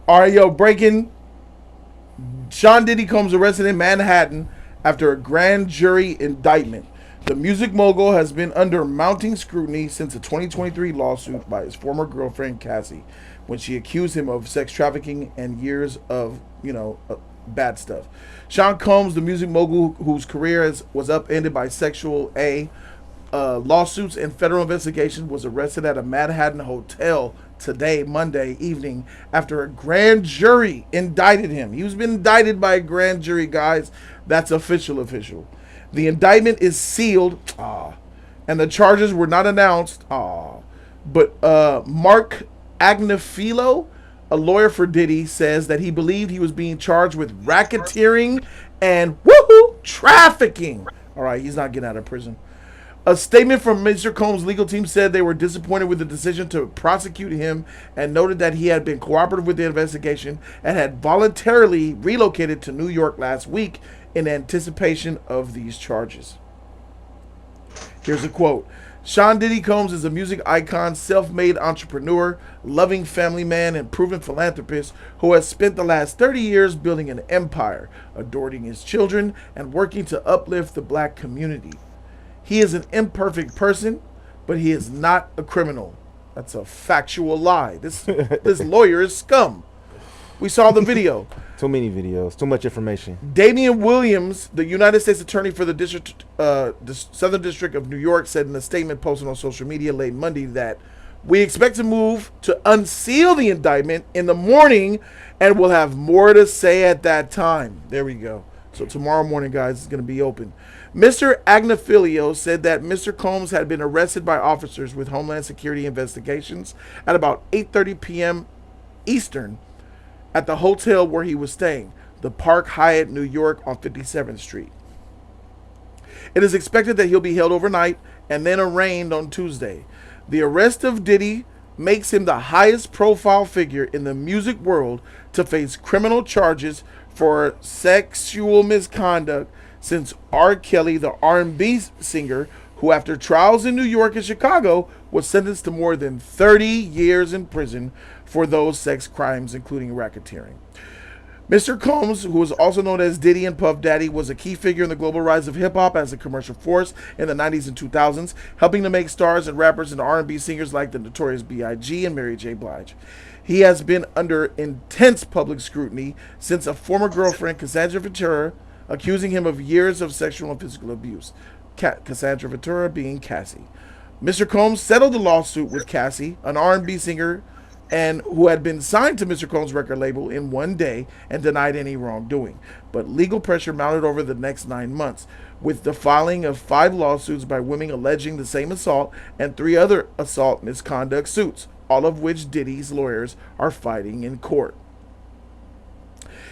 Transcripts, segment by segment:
All right, yo, breaking. Sean Diddy Combs arrested in Manhattan after a grand jury indictment. The music mogul has been under mounting scrutiny since a 2023 lawsuit by his former girlfriend Cassie, when she accused him of sex trafficking and years of, bad stuff. Sean Combs, the music mogul whose career was upended by sexual lawsuits and federal investigations, was arrested at a Manhattan hotel today, Monday evening, after a grand jury indicted him. He was been indicted by a grand jury, guys. That's official. The indictment is sealed, and the charges were not announced, but Mark Agnifilo, a lawyer for Diddy, says that he believed he was being charged with racketeering and trafficking. All right, he's not getting out of prison. A statement from Mr. Combs' legal team said they were disappointed with the decision to prosecute him and noted that he had been cooperative with the investigation and had voluntarily relocated to New York last week in anticipation of these charges. Here's a quote. Sean Diddy Combs is a music icon, self-made entrepreneur, loving family man, and proven philanthropist who has spent the last 30 years building an empire, adoring his children, and working to uplift the black community. He is an imperfect person, but he is not a criminal. That's a factual lie. This lawyer is scum. We saw the video. Too many videos. Too much information. Damian Williams, the United States Attorney for the Southern District of New York, said in a statement posted on social media late Monday that we expect to move to unseal the indictment in the morning and we'll have more to say at that time. There we go. So tomorrow morning, guys, it's going to be open. Mr. Agnifilo said that Mr. Combs had been arrested by officers with Homeland Security investigations at about 8:30 p.m. Eastern at the hotel where he was staying, the Park Hyatt, New York, on 57th Street. It is expected that he'll be held overnight and then arraigned on Tuesday. The arrest of Diddy makes him the highest profile figure in the music world to face criminal charges for sexual misconduct since R. Kelly, the R&B singer, who after trials in New York and Chicago was sentenced to more than 30 years in prison for those sex crimes, including racketeering. Mr. Combs, who is also known as Diddy and Puff Daddy, was a key figure in the global rise of hip-hop as a commercial force in the 90s and 2000s, helping to make stars and rappers and R&B singers like the Notorious B.I.G. and Mary J. Blige. He has been under intense public scrutiny since a former girlfriend, Cassandra Ventura, accusing him of years of sexual and physical abuse. Cassandra Ventura being Cassie. Mr. Combs settled the lawsuit with Cassie, an R&B singer and who had been signed to Mr. Combs' record label, in one day and denied any wrongdoing. But legal pressure mounted over the next 9 months, with the filing of 5 lawsuits by women alleging the same assault and 3 other assault misconduct suits, all of which Diddy's lawyers are fighting in court.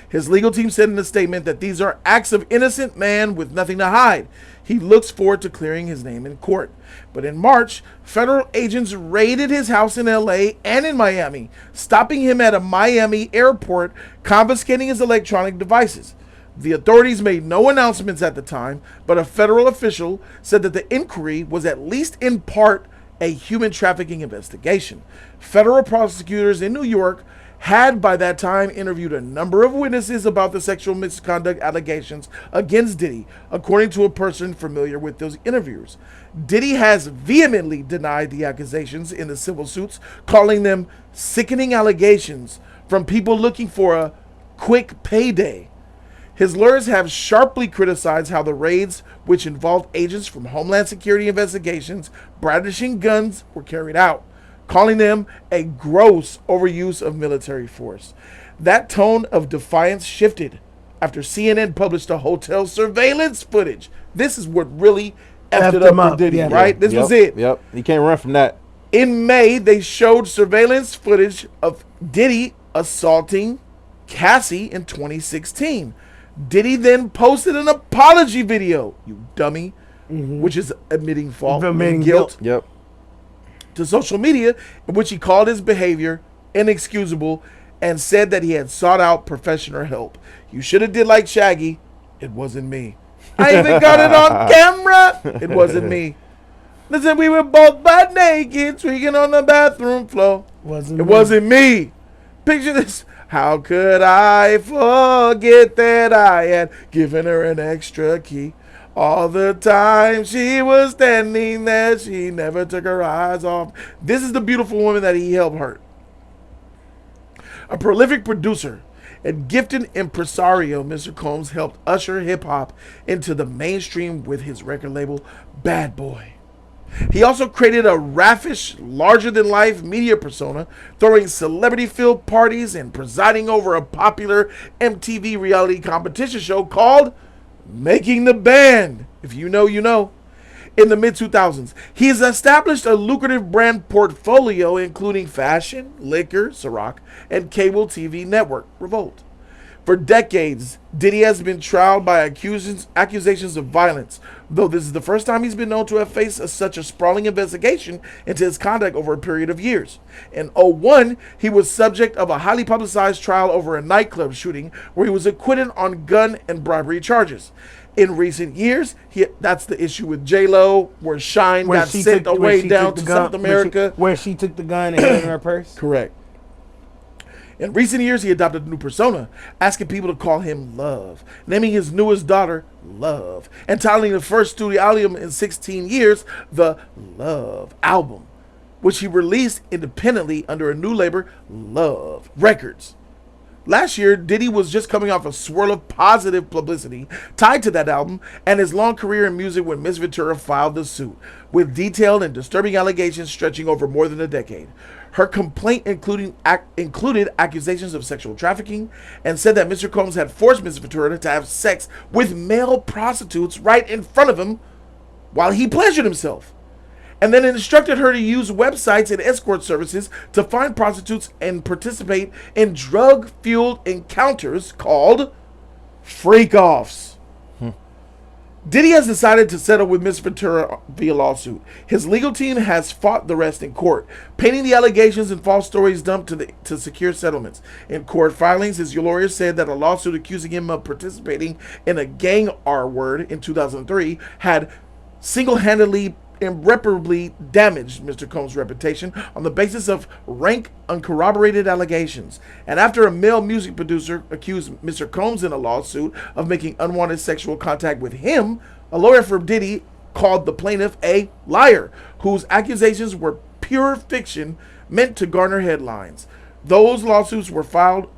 His legal team said in a statement that these are acts of innocent man with nothing to hide. He looks forward to clearing his name in court. But in March, federal agents raided his house in LA and in Miami, stopping him at a Miami airport, confiscating his electronic devices. The authorities made no announcements at the time, but a federal official said that the inquiry was at least in part a human trafficking investigation. Federal prosecutors in New York had by that time interviewed a number of witnesses about the sexual misconduct allegations against Diddy, according to a person familiar with those interviews. Diddy has vehemently denied the accusations in the civil suits, calling them sickening allegations from people looking for a quick payday. His lawyers have sharply criticized how the raids, which involved agents from Homeland Security investigations brandishing guns, were carried out, calling them a gross overuse of military force. That tone of defiance shifted after CNN published a hotel surveillance footage. This is what really effed it up for Diddy, right? This was it. Yep, you can't run from that. In May, they showed surveillance footage of Diddy assaulting Cassie in 2016. Diddy then posted an apology video, you dummy, which is admitting fault, admitting guilt. Yep. To social media, in which he called his behavior inexcusable and said that he had sought out professional help. You should have did like Shaggy. It wasn't me. I even got it on camera. It wasn't me. Listen, we were both butt naked, tweaking on the bathroom floor. It wasn't me. Picture this. How could I forget that I had given her an extra key? All the time she was standing there, she never took her eyes off. This is the beautiful woman that he helped hurt. A prolific producer and gifted impresario, Mr. Combs helped usher hip-hop into the mainstream with his record label, Bad Boy. He also created a raffish, larger-than-life media persona, throwing celebrity-filled parties and presiding over a popular MTV reality competition show called Making the Band. If you know, you know. In the mid-2000s, he has established a lucrative brand portfolio including fashion, liquor, Ciroc, and cable TV network, Revolt. For decades, Diddy has been trialed by accusations of violence, though this is the first time he's been known to have faced such a sprawling investigation into his conduct over a period of years. In 2001, he was subject of a highly publicized trial over a nightclub shooting where he was acquitted on gun and bribery charges. In recent years, that's the issue with J-Lo, where Shine got sent away down to South America. Where she took the gun and hid it in her purse? Correct. In recent years, he adopted a new persona, asking people to call him Love, naming his newest daughter Love, and titling the first studio album in 16 years the Love Album, which he released independently under a new label, Love Records. Last year, Diddy was just coming off a swirl of positive publicity tied to that album and his long career in music when Miss Ventura filed the suit, with detailed and disturbing allegations stretching over more than a decade. Her complaint included accusations of sexual trafficking and said that Mr. Combs had forced Miss Ventura to have sex with male prostitutes right in front of him while he pleasured himself, and then instructed her to use websites and escort services to find prostitutes and participate in drug-fueled encounters called freak-offs. Diddy has decided to settle with Miss Ventura via lawsuit. His legal team has fought the rest in court, painting the allegations and false stories dumped to secure settlements. In court filings, his lawyer said that a lawsuit accusing him of participating in a gang R-word in 2003 had single-handedly irreparably damaged Mr. Combs' reputation on the basis of rank uncorroborated allegations. And after a male music producer accused Mr. Combs in a lawsuit of making unwanted sexual contact with him, a lawyer for Diddy called the plaintiff a liar, whose accusations were pure fiction meant to garner headlines. Those lawsuits were filed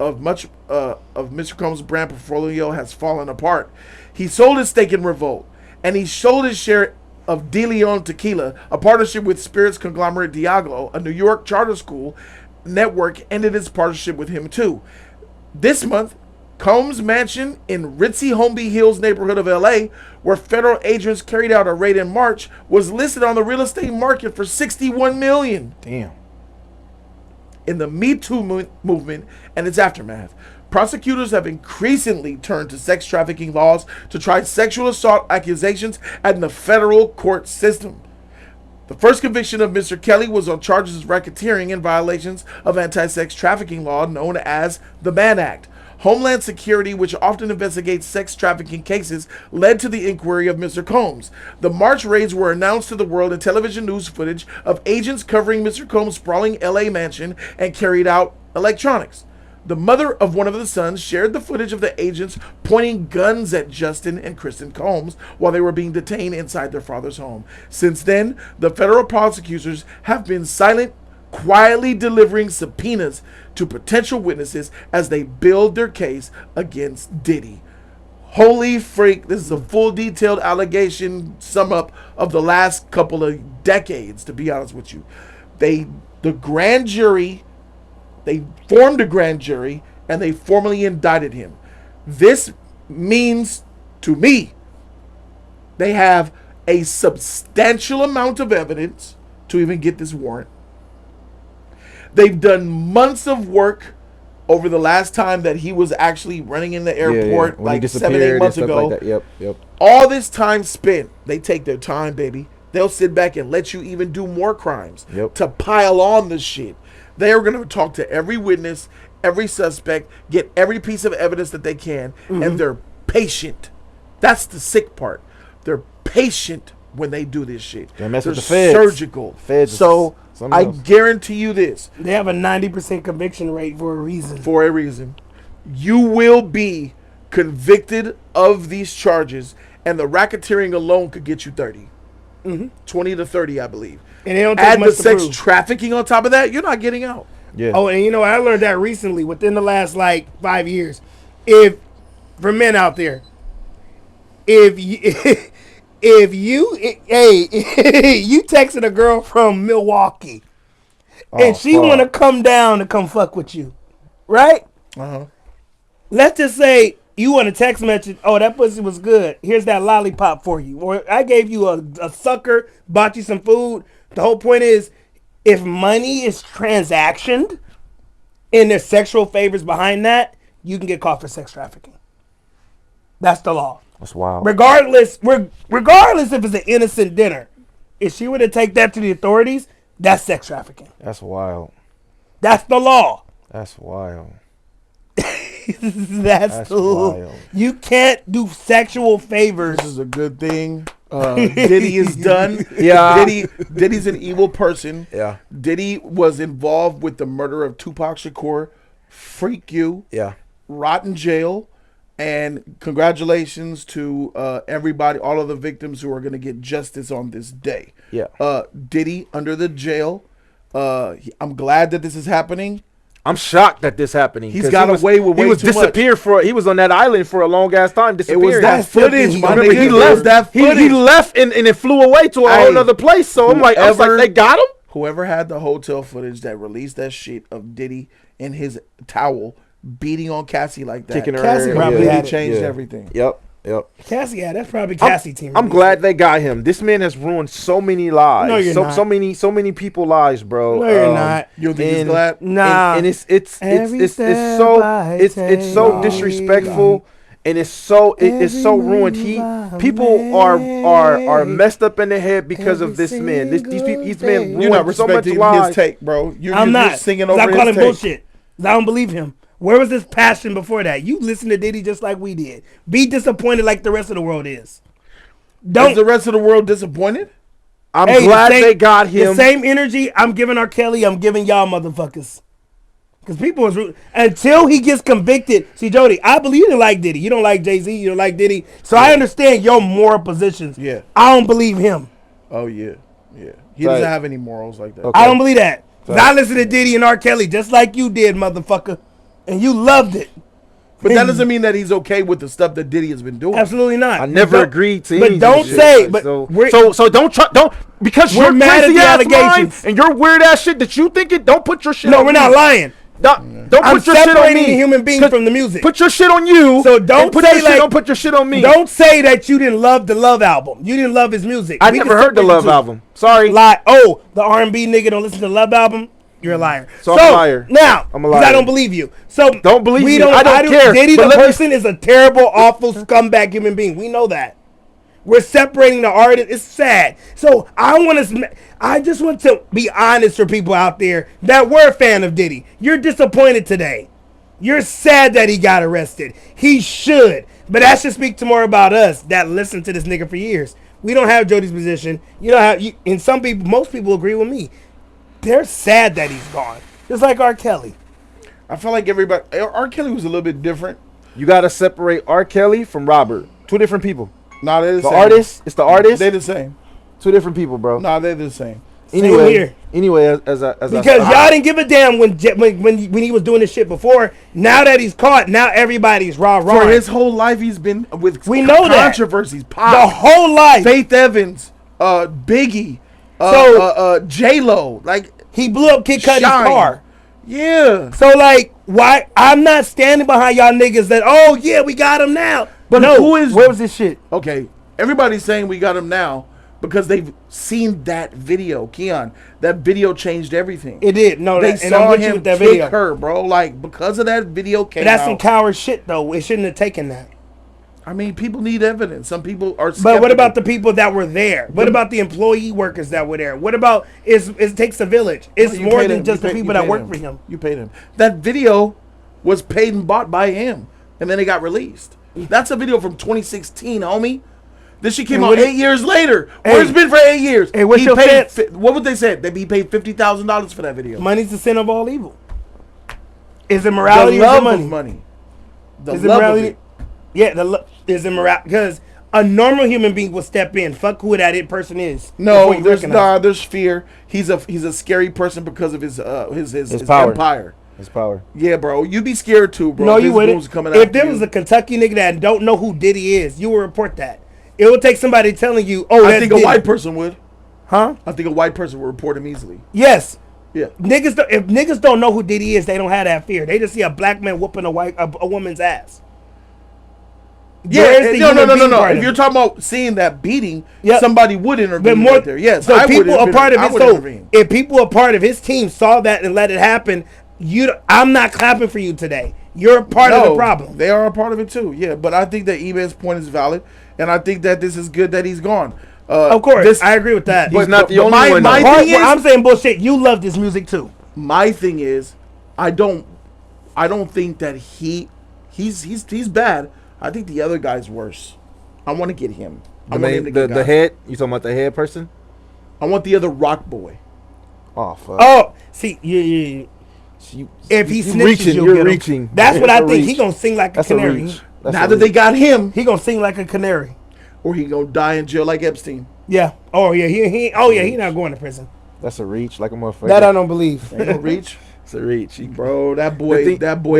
of much of Mr. Combs' brand portfolio has fallen apart. He sold his stake in Revolt, and he sold his share of De Leon Tequila, a partnership with spirits conglomerate Diageo, a New York charter school network, ended its partnership with him too. This month, Combs' mansion in ritzy Holmby Hills neighborhood of LA, where federal agents carried out a raid in March, was listed on the real estate market for $61 million. Damn. In the Me Too movement and its aftermath, prosecutors have increasingly turned to sex trafficking laws to try sexual assault accusations in the federal court system. The first conviction of Mr. Kelly was on charges of racketeering in violations of anti-sex trafficking law known as the Mann Act. Homeland Security, which often investigates sex trafficking cases, led to the inquiry of Mr. Combs. The March raids were announced to the world in television news footage of agents covering Mr. Combs' sprawling LA mansion and carried out electronics. The mother of one of the sons shared the footage of the agents pointing guns at Justin and Kristen Combs while they were being detained inside their father's home. Since then, the federal prosecutors have been silent, quietly delivering subpoenas to potential witnesses as they build their case against Diddy. Holy freak, this is a full detailed allegation sum up of the last couple of decades, to be honest with you. They formed a grand jury and they formally indicted him. This means to me they have a substantial amount of evidence to even get this warrant. They've done months of work over the last time that he was actually running in the airport, like 7-8 months ago. Like that. Yep. All this time spent, they take their time, baby. They'll sit back and let you even do more crimes to pile on the shit. They are going to talk to every witness, every suspect, get every piece of evidence that they can, and they're patient. That's the sick part. They're patient when they do this shit. Don't mess They're with the feds. surgical. Feds so I guarantee you this. They have a 90% conviction rate for a reason. For a reason. You will be convicted of these charges, and the racketeering alone could get you 30. 20 to 30, I believe. And they don't take add much the to sex prove. trafficking on top of that, you're not getting out. Yeah. Oh, and you know, I learned that recently within the last like 5 years. If for men out there, if you you texted a girl from Milwaukee and she want to come down to come fuck with you, right? Let's just say you want a text message. Oh, that pussy was good. Here's that lollipop for you. Or I gave you a sucker, bought you some food. The whole point is, if money is transactioned and there's sexual favors behind that, you can get caught for sex trafficking. That's the law. That's wild. Regardless if it's an innocent dinner. If she were to take that to the authorities, that's sex trafficking. That's wild. That's the law. That's wild. That's the law. wild. You can't do sexual favors. This is a good thing. Diddy is done. Yeah. Diddy's an evil person. Yeah. Diddy was involved with the murder of Tupac Shakur. Freak you. Yeah. Rot in jail. And congratulations to everybody, all of the victims who are going to get justice on this day. Yeah. Diddy under the jail. I'm glad that this is happening. I'm shocked that this happening. He's got away with way He was too much. disappeared for. He was on that island for a long ass time. It Disappeared. was that footage, my Remember, nigga. he It left. was that footage. He left and it flew away to a whole other place. So I was like, they got him. Whoever had the hotel footage that released that shit of Diddy in his towel beating on Cassie like that. Kicking her Cassie ass. probably really had it. changed Yeah. everything. Yep. Cassie, yeah, that's probably Cassie team. I'm glad they got him. This man has ruined so many lives. No, you're not. So many people lives, bro. No, you're not. You don't think he's And- glad? Nah. And it's Every so step I it's take, so disrespectful, and it's so ruined. People are messed up in the head because of this man. These people, he's man You're not ruined so much respecting lives. his take, bro. You're I'm not. just singing 'Cause over I call his him take. bullshit. 'Cause I don't believe him. Where was his passion before that? You listen to Diddy just like we did. Be disappointed like the rest of the world is. Is the rest of the world disappointed? I'm Hey, glad the same- they got him. The same energy I'm giving R. Kelly, I'm giving y'all motherfuckers. Because people was until he gets convicted. See, Jody, I believe you don't like Diddy. You don't like Jay-Z. You don't like Diddy. So I understand your moral positions. Yeah. I don't believe him. Oh yeah, yeah. He Right. doesn't have any morals like that. Okay. I don't believe that. 'Cause I listen to Diddy and R. Kelly just like you did, motherfucker. And you loved it. But that doesn't mean that he's okay with the stuff that Diddy has been doing. Absolutely not. I never Don't- agreed to But any of don't this say. shit. But so we're- don't because We're you're mad at crazy the ass mind allegations. and your weird ass shit that you think it. Don't put your shit. no, on we're me. not lying. Don't I'm put your shit on separating me. the human being 'Cause from the music. Put your shit on you. So don't and put say your shit, like- don't put your shit on me. Don't say that you didn't love the Love album. You didn't love his music. I We never can heard the separate Love two. album. Sorry. Lie. Oh, the R&B nigga don't listen to the Love album. You're a liar. So I'm a liar. Now, I'm a 'cause I liar. don't believe you. So Don't believe we me. I don't care. Diddy, But the let me- person, is a terrible, awful scumbag human being. We know that. We're separating the artist. It's sad. So I just want to be honest for people out there that were a fan of Diddy. You're disappointed today. You're sad that he got arrested. He should. But that should speak to more about us that listened to this nigga for years. We don't have Jody's position. You don't have, and some people, most people agree with me. They're sad that he's gone. Just like R. Kelly. I feel like everybody. R. Kelly was a little bit different. You gotta separate R. Kelly from Robert. Two different people. Nah, they're the The same. artist. It's the artist. They're the same. Two different people, bro. Nah, they're the same. Anyway, here. Because y'all didn't give a damn when he was doing this shit before. Now that he's caught, now everybody's raw. For his whole life, he's been with We know that. controversies. The Pop, whole life. Faith Evans, Biggie, J-Lo. Like, He blew up Kid Cudi's Shine. car. yeah. So like, why? I'm not standing behind y'all niggas that, oh yeah, we got him now. But no, who is- where was this shit? Okay, everybody's saying we got him now because they've seen that video. Keon, that video changed everything. It did. No, They and I'm saw with you him with that kick video. her, bro. Like, because of that video came But that's some out. coward shit though. It shouldn't have taken that. I mean, people need evidence. Some people are skeptical. But what about the people that were there? What about the employee workers that were there? What about it takes a village? It's You more paid than him. just You the paid- people you that paid work for him. You paid him. That video was paid and bought by him, and then it got released. That's a video from 2016, homie. This shit came out 8 years later. Where's it been for 8 years? Hey, what's your sense? What would they say? He paid $50,000 for that video. Money's the sin of all evil. Is it morality or is it money? Money. The is love it morality? of it. Yeah, is it morality? Because a normal human being will step in. Fuck who that person is. No, there's fear. He's a scary person because of his power. empire. His power. Yeah, bro. You'd be scared too, bro. No, you wouldn't. If there was a Kentucky nigga that don't know who Diddy is, you would report that. It would take somebody telling you, oh, I think Diddy. A white person would. Huh? I think a white person would report him easily. Yes. Yeah. If niggas don't know who Diddy is, they don't have that fear. They just see a black man whooping a woman's ass. Yeah, no. If you're talking about seeing that beating, somebody would intervene right there. Yes, so people are part of it. So if people are part of his team saw that and let it happen, I'm not clapping for you today. You're a part of the problem. They are a part of it too. Yeah, but I think that Eman's point is valid, and I think that this is good that he's gone. Of course, I agree with that. He's not the only one. I'm saying bullshit. You love this music too. My thing is, I don't think that he's bad. I think the other guy's worse. I want to get him. The head? You talking about the head person? I want the other rock boy. Oh fuck. Oh, see, yeah. If he snitches, you're reaching. That's what I think. He gonna sing like a canary. Now that they got him, he gonna sing like a canary. Or he gonna die in jail like Epstein. Yeah. Oh yeah. He not going to prison. That's a reach, like a motherfucker. That I don't believe. Ain't no reach. It's a reach, bro. That boy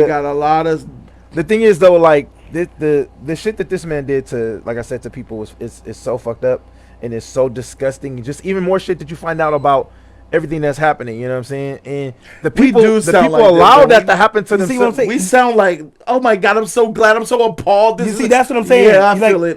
got a lot of. The thing is though, like the shit that this man did to, like I said, to people is so fucked up and it's so disgusting. Just even more shit that you find out about everything that's happening, you know what I'm saying? And the people allow that to happen to themselves. We sound like, oh my God, I'm so glad, I'm so appalled. That's what I'm saying. Yeah,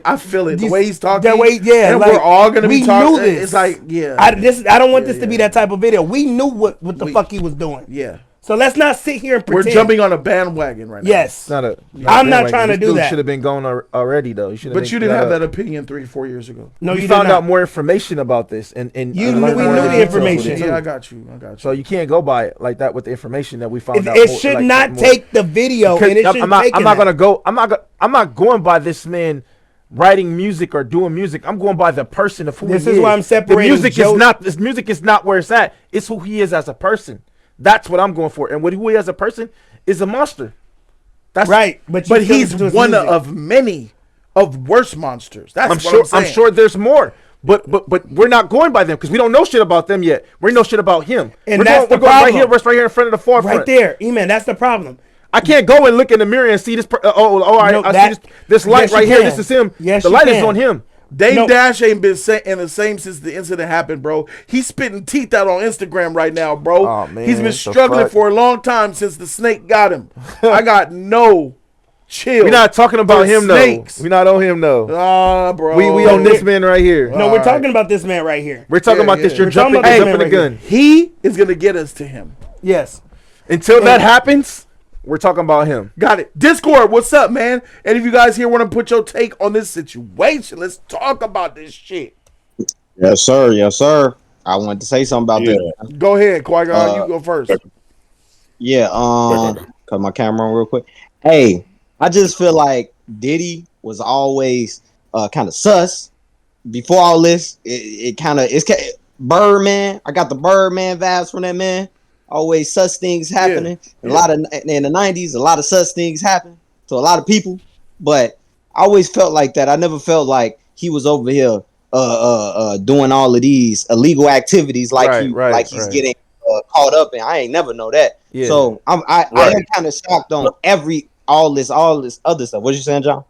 I feel it. The way he's talking. That way, yeah. And we're all gonna be talking. Knew this. It's like, yeah. I don't want this to be that type of video. We knew what the fuck he was doing. Yeah. So let's not sit here and pretend. We're jumping on a bandwagon right now. Yes. I'm not trying to do that. Should have been going already though. But you didn't have that opinion 3-4 years ago. No, you found out more information about this, and we knew the information. Yeah, I got you. So you can't go by it like that with the information that we found out. It should not take the video, and it should I'm not going by this man writing music or doing music. I'm going by the person of who he is. This is why I'm separating. This music is not where it's at. It's who he is as a person. That's what I'm going for. And who he as a person is a monster. That's right. But he's one of many of worse monsters. That's what I'm saying. I'm sure there's more. But we're not going by them because we don't know shit about them yet. We know shit about him. And we're that's going right here in front of the forefront. Right there. E-man, that's the problem. I can't go and look in the mirror and see this. I see this light right here. This is him. Yes, the light is on him. Dame Dash ain't been in the same since the incident happened, bro. He's spitting teeth out on Instagram right now, bro. Oh, man, he's been struggling for a long time since the snake got him. I got no chill. We're not talking about him, though. We're not on him, though. Bro. We on this man right here. No, we're talking about this man right here. We're talking about this. You're jumping the gun. He is going to get us to him. Yes. Until that happens, we're talking about him. Got it. Discord, what's up, man? And if you guys here want to put your take on this situation, let's talk about this shit. Yes, sir. Yes, sir. I wanted to say something about this. Go ahead, Qui-Gon. You go first. Yeah. Cut my camera on real quick. Hey, I just feel like Diddy was always kind of sus. Before all this, it's Birdman. I got the Birdman vibes from that man. Always sus things happening. A lot of in the 90s, a lot of sus things happen to a lot of people. But I always felt like that. I never felt like he was over here doing all of these illegal activities like he's getting caught up in. I ain't never know that. Yeah. So I am kind of shocked on all this other stuff. What you saying, John?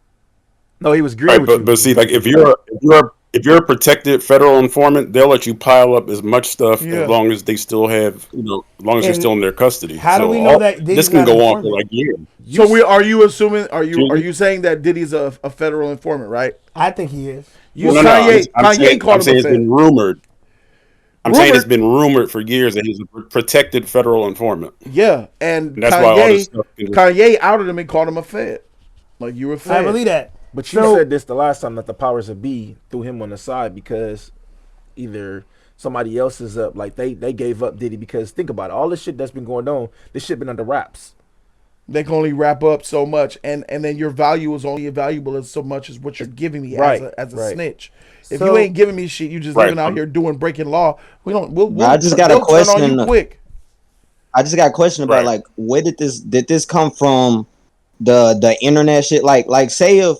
No, he was agreeing with you. But see, like if you're a protected federal informant, they'll let you pile up as much stuff as long as they still have, as long as you're still in their custody. How do we know that this can go on for like years? So are you assuming? Are you saying that Diddy's a federal informant? Right? I think he is. Kanye called him. It's been rumored. I'm saying it's been rumored for years that he's a protected federal informant. Yeah, and that's why all this stuff Kanye outed him and called him a fed. Like you were fed. I believe that. But you said this the last time that the powers that be threw him on the side because either somebody else is up, like they gave up Diddy because think about it, all this shit that's been going on, this shit been under wraps. They can only wrap up so much, and then your value is only valuable as so much as what you're giving me as a snitch. If you ain't giving me shit, you just living out here breaking law. I just got a question. Turn on you quick. I just got a question about like, where did this come from? The internet shit. Like say if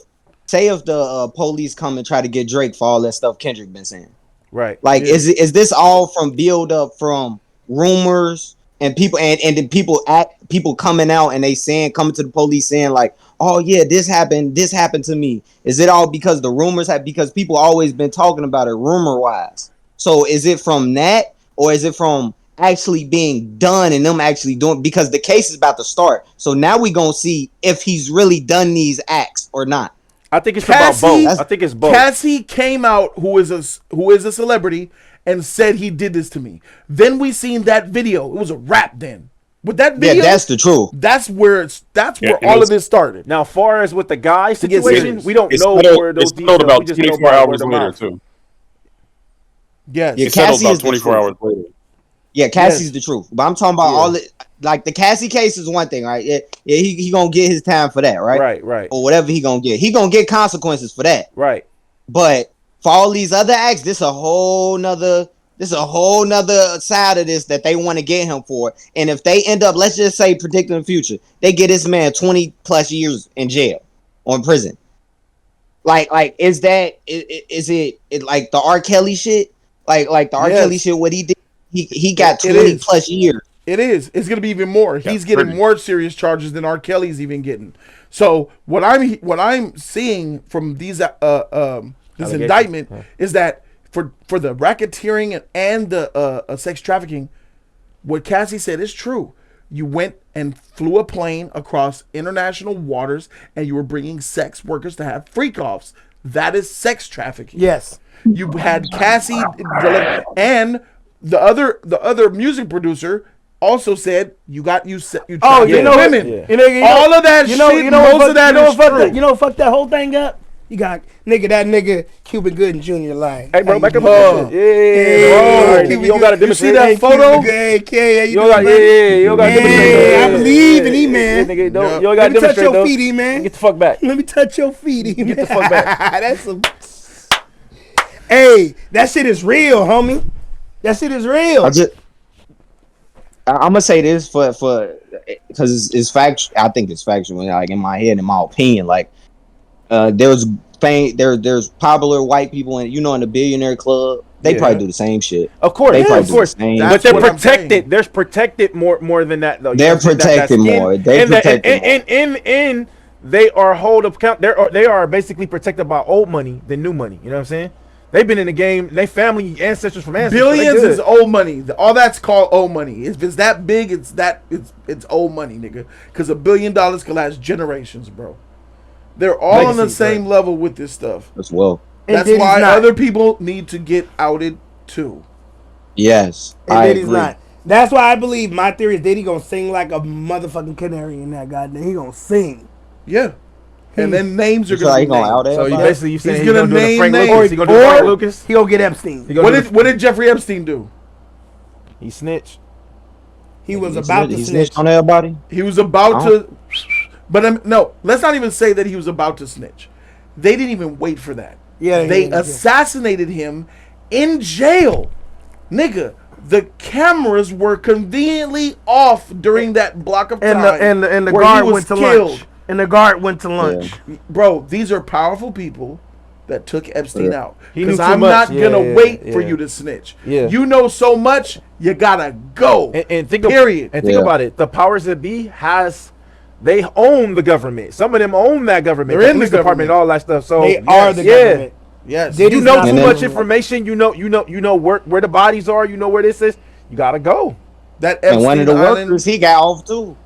the police come and try to get Drake for all that stuff Kendrick been saying. Right. Like, is this all from build up from rumors and people and people coming out and coming to the police saying like, oh yeah, this happened to me. Is it all because the rumors because people always been talking about it rumor wise? So is it from that, or is it from actually being done and them actually doing, because the case is about to start. So now we gonna see if he's really done these acts or not. I think it's about both. I think it's both. Cassie came out, who is a celebrity, and said he did this to me. Then we seen that video. It was a rap then. With that video, that's the truth. That's where all of this started. Now, far as with the guy situation, we don't know where those details. About 24 hours later too. Yes. Yeah, Cassie about 24 hours later. Yeah, Cassie's the truth. But I'm talking about all it. Like the Cassie case is one thing, right? Yeah, he gonna get his time for that, right? Right. Or whatever he gonna get. He gonna get consequences for that. Right. But for all these other acts, this a whole nother side of this that they want to get him for. And if they end up, let's just say, predicting the future, they get this man 20 plus years in jail or in prison. Like is it like the R. Kelly shit? Like the R. Kelly shit, what he did, he got 20 plus years. It is. It's gonna be even more. He's getting more serious charges than R. Kelly's even getting. So what I'm seeing from these this indictment is that for the racketeering and the sex trafficking, what Cassie said is true. You went and flew a plane across international waters, and you were bringing sex workers to have freak-offs. That is sex trafficking. Yes. You had Cassie and the other music producer also said you traffic women. All of that shit. Most of that is true. You know, fuck that whole thing up. You got that nigga Cuban Gooding Jr. lying. Hey, bro, back up. Yeah, you don't gotta demonstrate. You see that photo? You don't gotta demonstrate. I believe in E, man. You don't gotta demonstrate. Let me touch your feet, E, man. Get the fuck back. Let me touch your feet, E, man. Get the fuck back. That's some. Hey, that shit is real, homie. That shit is real. I'm gonna say this for because it's factual. I think it's factual. Like in my head, in my opinion, like there's popular white people in the billionaire club. They probably do the same shit. Of course, but they're protected. They're protected more than that though. They're protected more. They're protected more. They are hold account. They are basically protected by old money than new money. You know what I'm saying? They've been in the game. They family ancestors from ancestors. Billions is old money. All that's called old money. If it's that big, it's old money, nigga. Because $1 billion can last generations, bro. They're all on the same level with this stuff. As well. That's why other people need to get outed too. Yes, I agree. Not. That's why I believe my theory is Diddy gonna sing like a motherfucking canary in that goddamn. He gonna sing. Yeah. And then names are going to be named. So you basically you saying he's going to name Frank names. Lucas? He going to do Frank Lucas? He going to get Epstein. What did Jeffrey Epstein do? He snitched. He was about to snitch on everybody. He was about to. But no, let's not even say that he was about to snitch. They didn't even wait for that. Yeah, they assassinated him in jail, nigga. The cameras were conveniently off during that block of time, and the guard went to lunch. And the guard went to lunch. Yeah. Bro, these are powerful people that took Epstein out. Because I'm not going to wait for you to snitch. Yeah. You know so much, you got to go. And think about it. The powers that be they own the government. Some of them own that government. They're the in police the department, all that stuff. So they are the government. Yes. You know too much information. You know where the bodies are. You know where this is. You got to go. That Epstein and one of the workers, he got off too.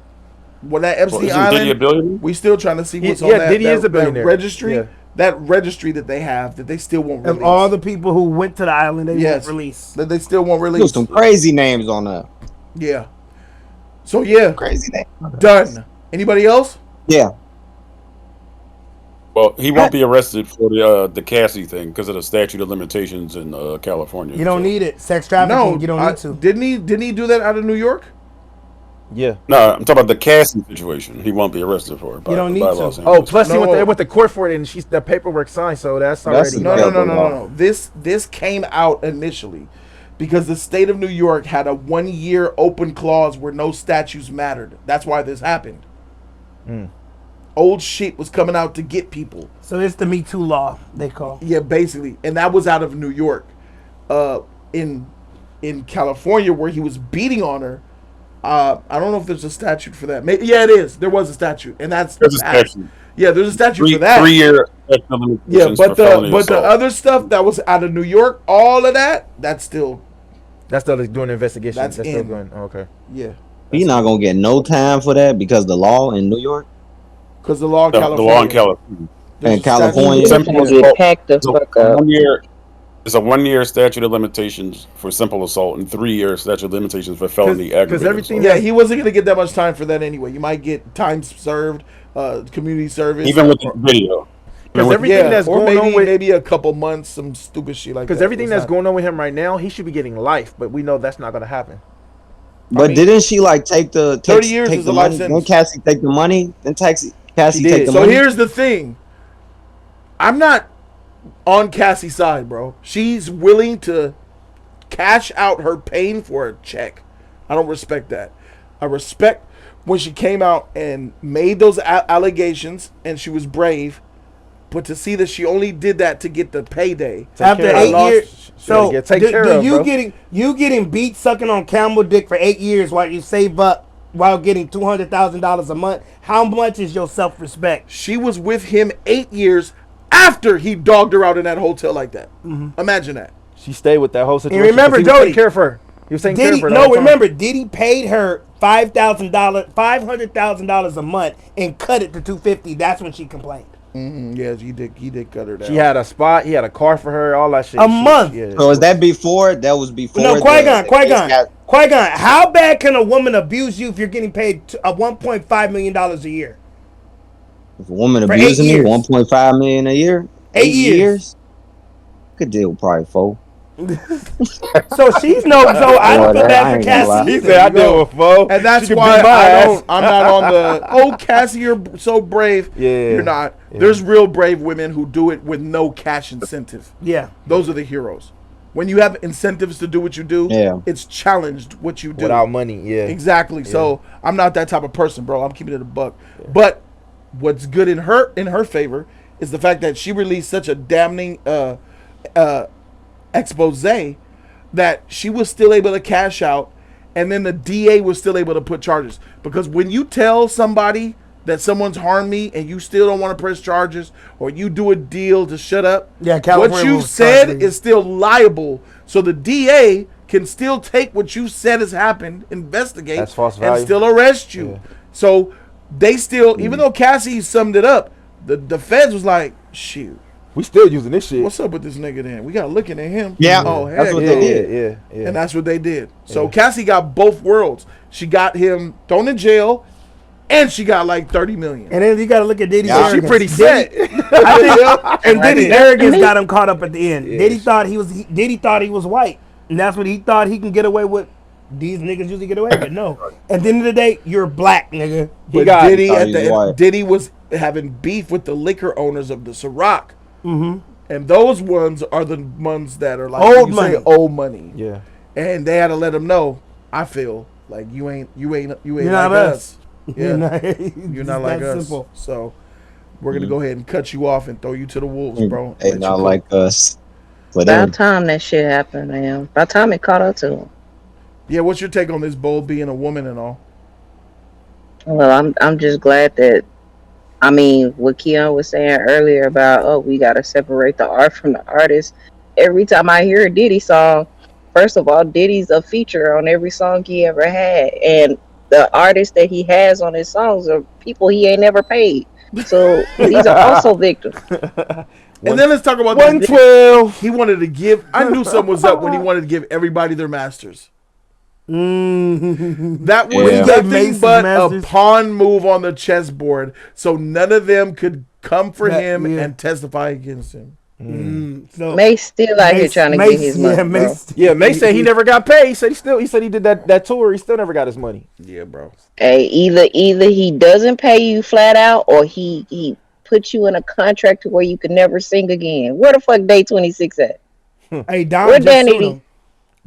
Well, that Epstein Island, we still trying to see what's on that, Diddy is a billionaire. That registry. Yeah. That registry that they have that they still won't release. Of all the people who went to the island, they won't release. That they still won't release. There's some crazy names on there. Yeah. So yeah, crazy name. Done. Anybody else? Yeah. Well, he won't be arrested for the Cassie thing because of the statute of limitations in California. You don't need it. Sex trafficking. You don't need to. Didn't he do that out of New York? Yeah. No, I'm talking about the Cassie situation. He won't be arrested for it. You don't need to. Los Oh, Angeles. plus No. they went to court for it, and the paperwork signed, so that's already. No, Yeah, no, no, the no, law. no, no. This came out initially because the state of New York had a 1-year open clause where no statutes mattered. That's why this happened. Old shit was coming out to get people. So it's the Me Too law they call. Yeah, basically, and that was out of New York. In California, where he was beating on her, I don't know if there's a statute for that. Maybe, yeah, it is. There was a statute, and that's There's a statute. Yeah, there's a statute for that. 3-year statute of Yeah, limitations but for felony the assault. other stuff that was out of New York, all of that's still That's still doing the investigation. That's still in. going. Oh, okay. yeah. He's not gonna get no time for that because the law in New York Because the law in the California. law in California. there's and a statute- California. Simple Gonna assault. get packed the It's a fuck up. 1-year. It's a 1-year statute of limitations for simple assault and 3-year statute of limitations for felony aggravated everything- assault. Yeah, he wasn't gonna get that much time for that anyway. You might get time served, community service, Even with the video. Because with- everything that's or going on with maybe a couple months, some stupid shit like that. because everything It's that's not- going on with him right now, he should be getting life, but we know that's not going to happen. But didn't she like take the 30 years take is the a life money? sentence. Didn't Cassie take the money? Then Cassie She take did. the So money. here's the thing. I'm not on Cassie's side, bro. She's willing to cash out her pain for a check. I don't respect that. I respect when she came out and made those allegations and she was brave. But to see that she only did that to get the payday. After care of 8 her. years, so get taken care of, you bro. getting beat sucking on camel dick for 8 years while you save up while getting $200,000 a month. How much is your self-respect? She was with him 8 years after he dogged her out in that hotel like that. Imagine that. She stayed with that whole situation. remember, 'cause he was Jody, taking care of her. He was taking care Diddy, of her. the no, whole time. remember, Diddy paid her $500,000 a month and cut it to $250. That's when she complained. Yeah, he did cut her down. She had a spot. He had a car for her. All that shit. A month. Yeah. So is that before? That was before. No, the Qui-Gon. case got- How bad can a woman abuse you if you're getting paid $1.5 million a year? If a woman For abusing 8 me, years. 1.5 million a year. 8 years. Could deal with probably 4. So she's no. So I don't feel I bad for ain't gonna lie. Cassie. He either. said, "I deal with foe," And that's She could why beat my ass. I'm not on the, oh, Cassie, you're so brave. Yeah. You're not. Yeah. There's real brave women who do it with no cash incentive. Yeah. Those are the heroes. When you have incentives to do what you do, Yeah. it's challenged what you do. without money. Yeah. Exactly. So I'm not that type of person, bro. I'm keeping it a buck. But what's good in her favor is the fact that she released such a damning expose that she was still able to cash out, and then the DA was still able to put charges. Because when you tell somebody that someone's harmed me and you still don't want to press charges, or you do a deal to shut up, Yeah, California what you rules said charge is still liable. So the DA can still take what you said has happened, investigate, That's false and value. still arrest you. Yeah. So they still, even though Cassie summed it up, the feds was like, shoot, We still using this shit. what's up with this nigga then? We got looking at him. Yeah, Oh, that's heck what yeah. they did. Yeah. And that's what they did. So Cassie got both worlds. She got him thrown in jail, and she got like 30 million. And then you got to look at Diddy's Yeah, she arrogance. pretty set. And Diddy's arrogance got him caught up at the end. Yeah. Diddy thought he was white, and that's what he thought he can get away with. These niggas usually get away with. No. At the end of the day, you're black, nigga. But got- Diddy, thought at he the was end, white. Diddy was having beef with the liquor owners of the Ciroc. And those ones are the ones that are like Old you say, money. old money. Yeah. And they had to let him know, I feel like you ain't You're like not us. us. Yeah. You're You're not like us. Simple. So we're gonna go ahead and cut you off and throw you to the wolves, bro. They Let you not go. like us. But About time that shit happened, man. By the time it caught up to him. Yeah, what's your take on this Bold being a woman and all? Well, I'm just glad that, I mean, what Keon was saying earlier about, oh, we got to separate the art from the artist. Every time I hear a Diddy song, first of all, Diddy's a feature on every song he ever had. And the artists that he has on his songs are people he ain't never paid. So these are also victims. And then let's talk about 112. He wanted to give. I knew something was up when he wanted to give everybody their masters. That was Yeah. nothing Mace's but masters. a pawn move on the chessboard, so none of them could come for That- him yeah. and testify against him. So Mace still out here trying to get his money, bro. Yeah, May said he never got paid. He said he did that tour. He still never got his money. Yeah, bro. Hey, either he doesn't pay you flat out, or he puts you in a contract to where you could never sing again. Where the fuck Day 26 at? Hey, Don Where just Danny sued D? him.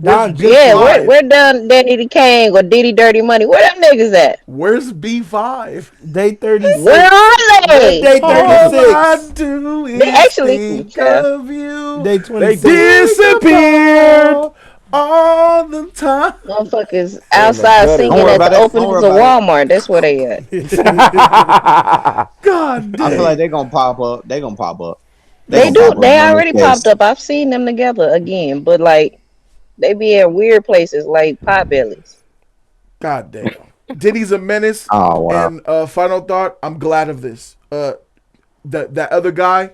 Don just Yeah, Five. where Danny the King or Diddy Dirty Money? Where them niggas at? Where's B5? Day 36. Where are they? Day All I 36. do is They actually- think yeah. of you. Day They 26. disappeared. All the time. Motherfuckers outside gutter. singing Don't worry at about the it. openings Don't of worry about Walmart. That's where they at. God I damn. feel like they're gonna pop up. They're gonna pop up. They gonna do. pop up They on already this popped case. up. I've seen them together again, but like they be at weird places like Potbellies. God damn. Diddy's a menace. Oh wow. And final thought, I'm glad of this. That other guy,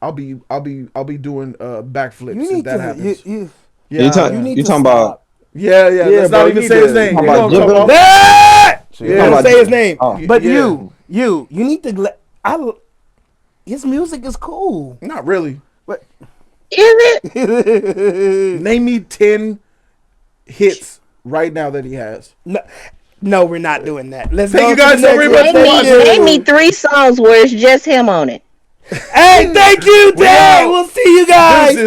I'll be doing backflips You if need that to. happens. You Yeah, You talk- you need you to talking stop. about? yeah. Yeah, Let's bro, not you even need say to- his name. talking You know about what I'm talking Jibbo? about? That! Yeah. Don't say his name. Oh. But Yeah. you need to. His music is cool. Not really. Is it? Name me 10 hits right now that he has. No, we're not doing that. Let's Thank go you to guys the so next very much one. for Thank you. Name me 3 songs where it's just him on it. Hey, thank you, Dad. out. We'll see you guys. This is